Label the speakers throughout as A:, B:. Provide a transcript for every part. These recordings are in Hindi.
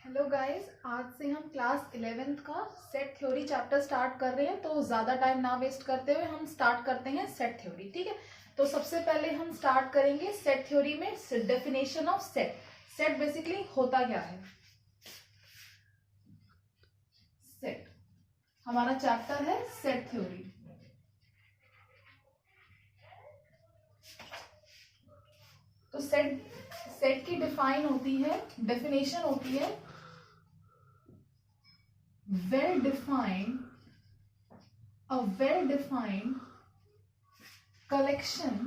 A: हेलो गाइस, आज से हम क्लास 11th का सेट थ्योरी चैप्टर स्टार्ट कर रहे हैं। तो ज़्यादा टाइम ना वेस्ट करते हुए हम स्टार्ट करते हैं सेट थ्योरी। ठीक है, तो सबसे पहले हम स्टार्ट करेंगे सेट थ्योरी में definition of set. Set basically होता क्या है? सेट हमारा चैप्टर है सेट थ्योरी। तो सेट की डिफाइन होती है, डेफिनेशन होती है well defined collection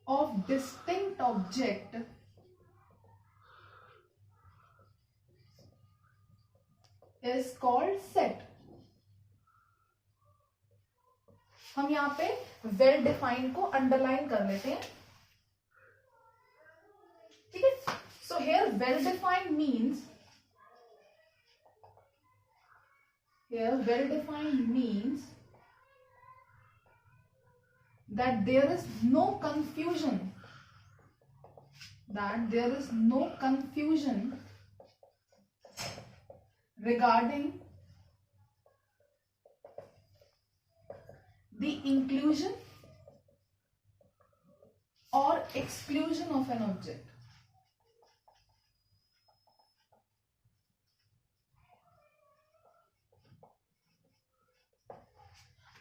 A: of distinct object is called set। हम यहां पे well defined को अंडरलाइन कर लेते हैं। ठीक है, so here well defined means that there is no confusion regarding the inclusion or exclusion of an object।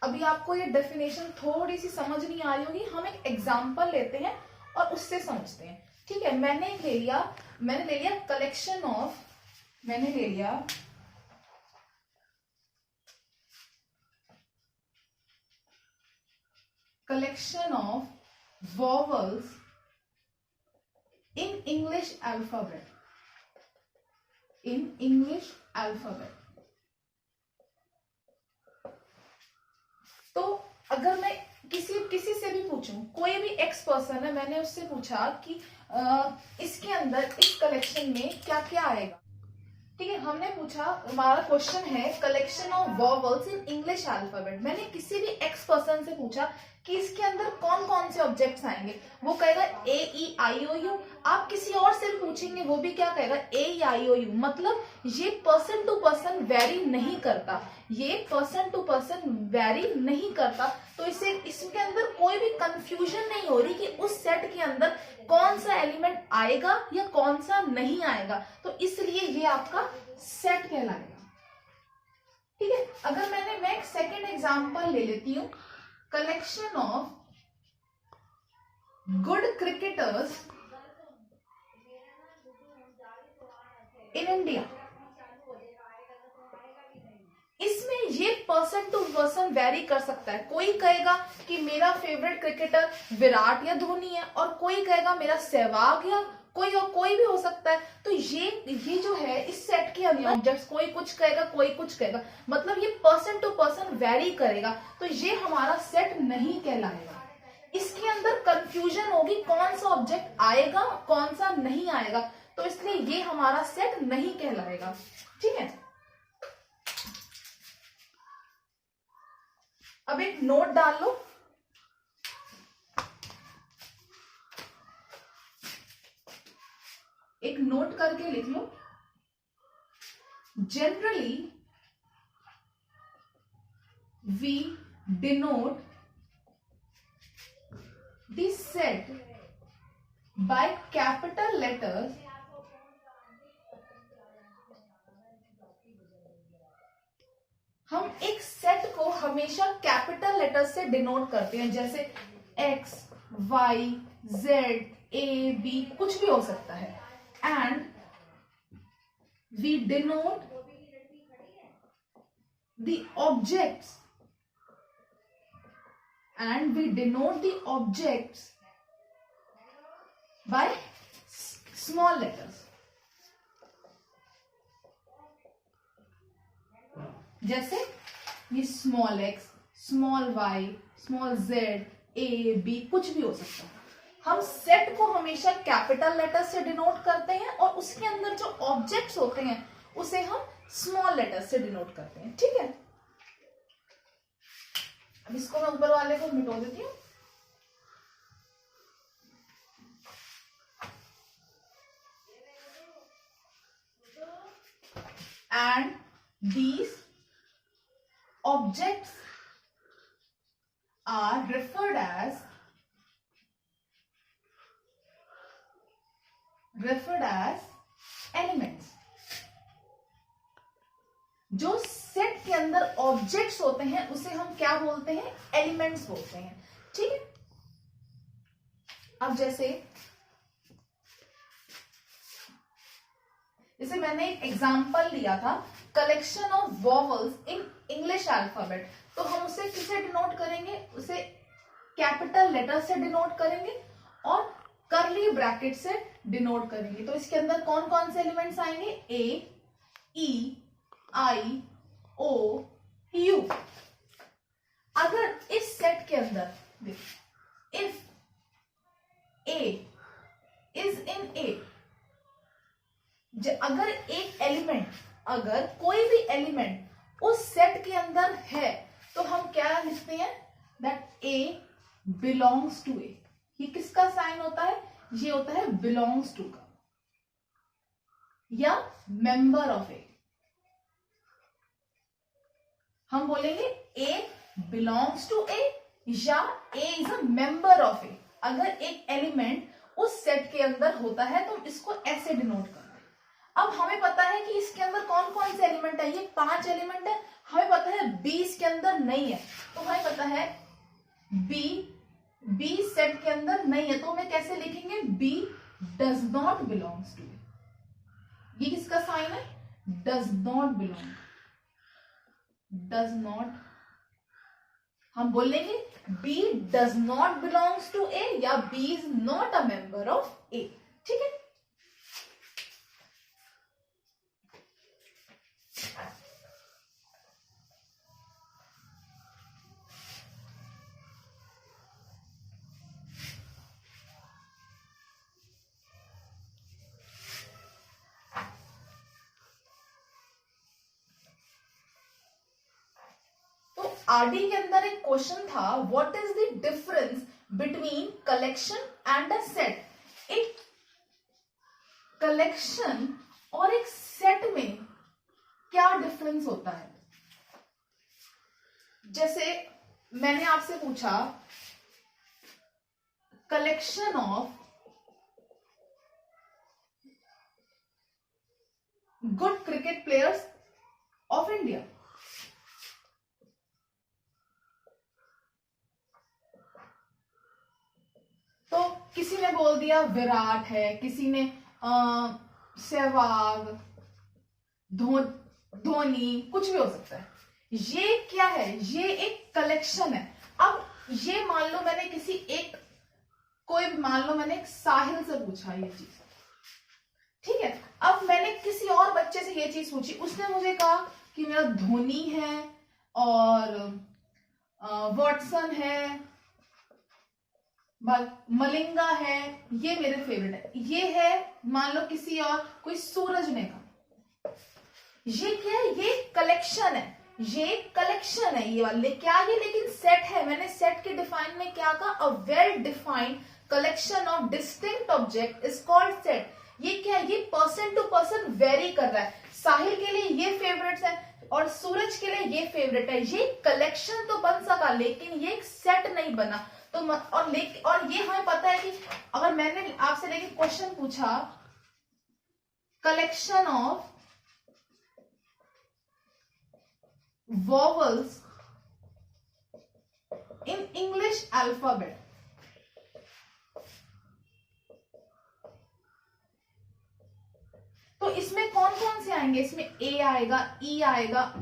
A: अभी आपको ये डेफिनेशन थोड़ी सी समझ नहीं आ रही होगी, हम एक एग्जांपल लेते हैं और उससे समझते हैं। ठीक है, मैंने ले लिया collection of vowels in English alphabet। तो अगर मैं किसी से भी पूछूं, कोई भी एक्स पर्सन है, मैंने उससे पूछा कि इसके अंदर इस कलेक्शन में क्या क्या आएगा। ठीक है, हमने पूछा, हमारा क्वेश्चन है collection of vowels in English alphabet. मैंने किसी भी एक्स पर्सन से पूछा कि इसके अंदर कौन कौन से ऑब्जेक्ट्स आएंगे, वो कहेगा ए ई आई ओ यू। आप किसी और से पूछेंगे, वो भी क्या कहेगा, ए ई आई ओ यू। मतलब ये पर्सन टू पर्सन वेरी नहीं करता, तो इसके अंदर कोई भी कंफ्यूजन नहीं हो रही कि उस सेट के अंदर कौन सा एलिमेंट आएगा या कौन सा नहीं आएगा, तो इसलिए ये आपका सेट कहलाएगा। ठीक है, अगर मैं एक सेकेंड एग्जांपल ले लेती हूं, collection of good cricketers in India. इसमें ये पर्सन टू पर्सन वेरी कर सकता है। कोई कहेगा कि मेरा फेवरेट क्रिकेटर विराट या धोनी है, और कोई कहेगा मेरा सहवाग या कोई भी हो सकता है। तो ये जो है इस सेट के अंदर ऑब्जेक्ट्स, कोई कुछ कहेगा, मतलब ये पर्सन टू पर्सन वेरी करेगा, तो ये हमारा सेट नहीं कहलाएगा। इसके अंदर कंफ्यूजन होगी कौन सा ऑब्जेक्ट आएगा कौन सा नहीं आएगा, तो इसलिए ये हमारा सेट नहीं कहलाएगा। ठीक है, अब एक नोट डाल लो, एक नोट करके लिख लो, generally we denote the set by capital letters हम एक सेट को हमेशा कैपिटल लेटर से डिनोट करते हैं, जैसे X Y Z A B, कुछ भी हो सकता है। And we denote the objects by small letters, जैसे ये small X, small Y, small Z, A B, कुछ भी हो सकता है। हम सेट को हमेशा कैपिटल लेटर से डिनोट करते हैं और उसके अंदर जो ऑब्जेक्ट्स होते हैं उसे हम स्मॉल लेटर से डिनोट करते हैं। ठीक है, अब इसको मैं ऊपर वाले को मिटा देती हूँ। and these objects are referred as elements. जो सेट के अंदर ऑब्जेक्ट्स होते हैं उसे हम क्या बोलते हैं? एलिमेंट्स बोलते हैं. ठीक है. अब जैसे मैंने एक एग्जांपल लिया था, collection of vowels in English alphabet. तो हम उसे किसे डिनोट करेंगे? उसे कैपिटल लेटर से डिनोट करेंगे और कर्ली ब्रैकेट से डिनोट करेंगे. तो इसके अंदर कौन कौन से एलिमेंट्स आएंगे? ए, ई, आई, ओ, यू. अगर इस सेट के अंदर इफ ए इज इन ए, अगर एक एलिमेंट, अगर कोई भी एलिमेंट उस सेट के अंदर है तो हम क्या लिखते हैं? दैट ए बिलोंग्स टू ए. ये किसका साइन होता है? ये होता है बिलोंग्स टू का, या मेंबर ऑफ ए. हम बोलेंगे ए बिलोंग्स टू ए या ए इज अ मेंबर ऑफ ए. अगर एक एलिमेंट उस सेट के अंदर होता है तो इसको ऐसे डिनोट करते हैं. अब हमें पता है कि इसके अंदर कौन कौन से एलिमेंट है. ये 5 एलिमेंट है. हमें पता है बी इसके अंदर नहीं है, तो हमें पता है बी सेट के अंदर नहीं है. तो हमें कैसे लिखेंगे? B does not belongs to. ये किसका साइन है? Does not belong. Does not, हम बोलेंगे B does not belongs to A या B is not a member of A. ठीक है. आरडी के अंदर एक क्वेश्चन था, what is the difference between collection and a set. एक कलेक्शन और एक सेट में क्या डिफरेंस होता है? जैसे मैंने आपसे पूछा collection of good cricket players of India. तो किसी ने बोल दिया विराट है, किसी ने सहवाग, धोनी, कुछ भी हो सकता है. ये क्या है? ये एक कलेक्शन है. अब ये मान लो मैंने किसी एक, कोई मान लो मैंने एक साहिल से पूछा ये चीज, ठीक है. अब मैंने किसी और बच्चे से ये चीज पूछी, उसने मुझे कहा कि मेरा धोनी है और वॉटसन है, मलिंगा है, ये मेरे फेवरेट है. ये है मान लो किसी और, कोई सूरज ने कहा. ये क्या है? ये कलेक्शन है. ये कलेक्शन है ये वाले. क्या ये लेकिन सेट है. मैंने सेट के डिफाइन में क्या कहा? A well defined collection of distinct object is called set. ये क्या है? ये पर्सन टू पर्सन वेरी कर रहा है. साहिल के लिए ये फेवरेट्स है और सूरज के लिए ये फेवरेट है. ये कलेक्शन तो बन सका लेकिन ये एक सेट नहीं बना. तो और ये हमें पता है कि अगर मैंने आपसे लेके क्वेश्चन पूछा collection of vowels in English alphabet, तो इसमें कौन कौन से आएंगे? इसमें ए आएगा, ई आएगा,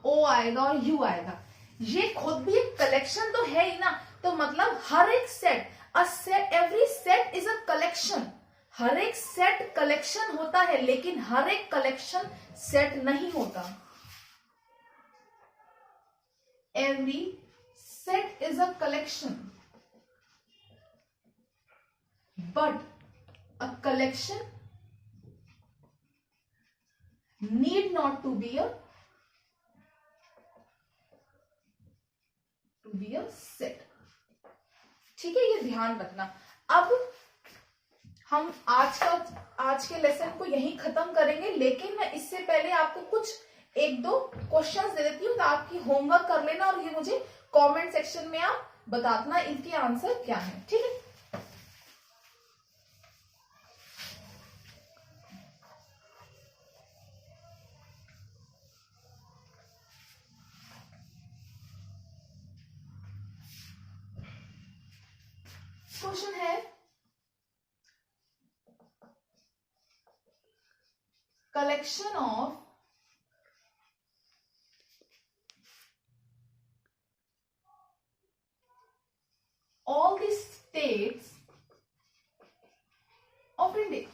A: ओ आएगा और यू आएगा. ये खुद भी एक कलेक्शन तो है ही ना. तो मतलब हर एक set, every set is a collection. हर एक सेट कलेक्शन होता है लेकिन हर एक कलेक्शन सेट नहीं होता. Every set is a collection but a collection need not to be a set. ठीक है, ये ध्यान रखना. अब हम आज के लेसन को यहीं खत्म करेंगे, लेकिन मैं इससे पहले आपको कुछ एक दो क्वेश्चंस दे देती हूँ, तो आपकी होमवर्क कर लेना और ये मुझे कमेंट सेक्शन में आप बता देना इनके आंसर क्या है, ठीक है। क्वेश्चन है collection of all the states of India।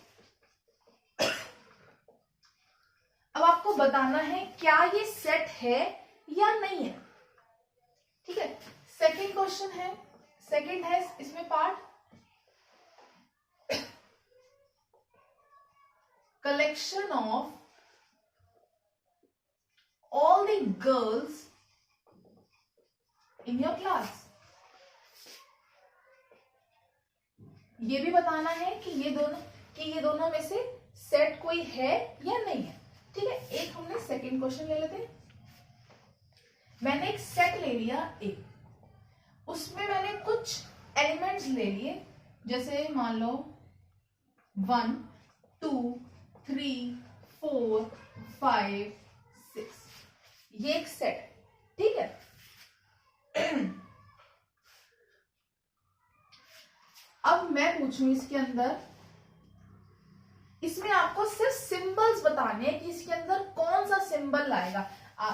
A: अब आपको बताना है क्या ये सेट है या नहीं है, ठीक है। सेकंड क्वेश्चन है, सेकंड है इसमें part collection of all the girls in your class। ये भी बताना है कि ये दोनों में से सेट कोई है या नहीं है, ठीक है। एक हमने सेकंड क्वेश्चन ले लेते हैं। मैंने एक सेट ले लिया ए, उसमें मैंने कुछ एलिमेंट्स ले लिए, जैसे मान लो 1 2 3 4 5 6, ये एक सेट, ठीक है। अब मैं पूछूं इसके अंदर, इसमें आपको सिर्फ सिंबल्स बताने हैं कि इसके अंदर कौन सा सिंबल आएगा।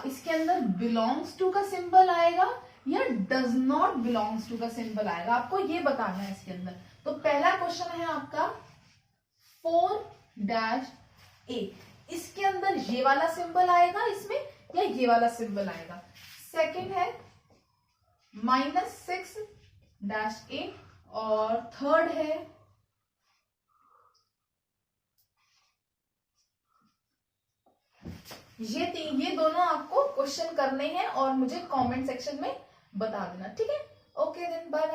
A: इसके अंदर बिलोंग्स टू का सिंबल आएगा या डज नॉट बिलोंग्स टू का सिंबल आएगा, आपको ये बताना है इसके अंदर। तो पहला क्वेश्चन है आपका 4-A, इसके अंदर ये वाला सिंबल आएगा इसमें या ये वाला सिंबल आएगा। सेकंड है -6-A और थर्ड है ये दोनों आपको क्वेश्चन करने हैं और मुझे कमेंट सेक्शन में बता देना, ठीक है। Okay then, bye bye.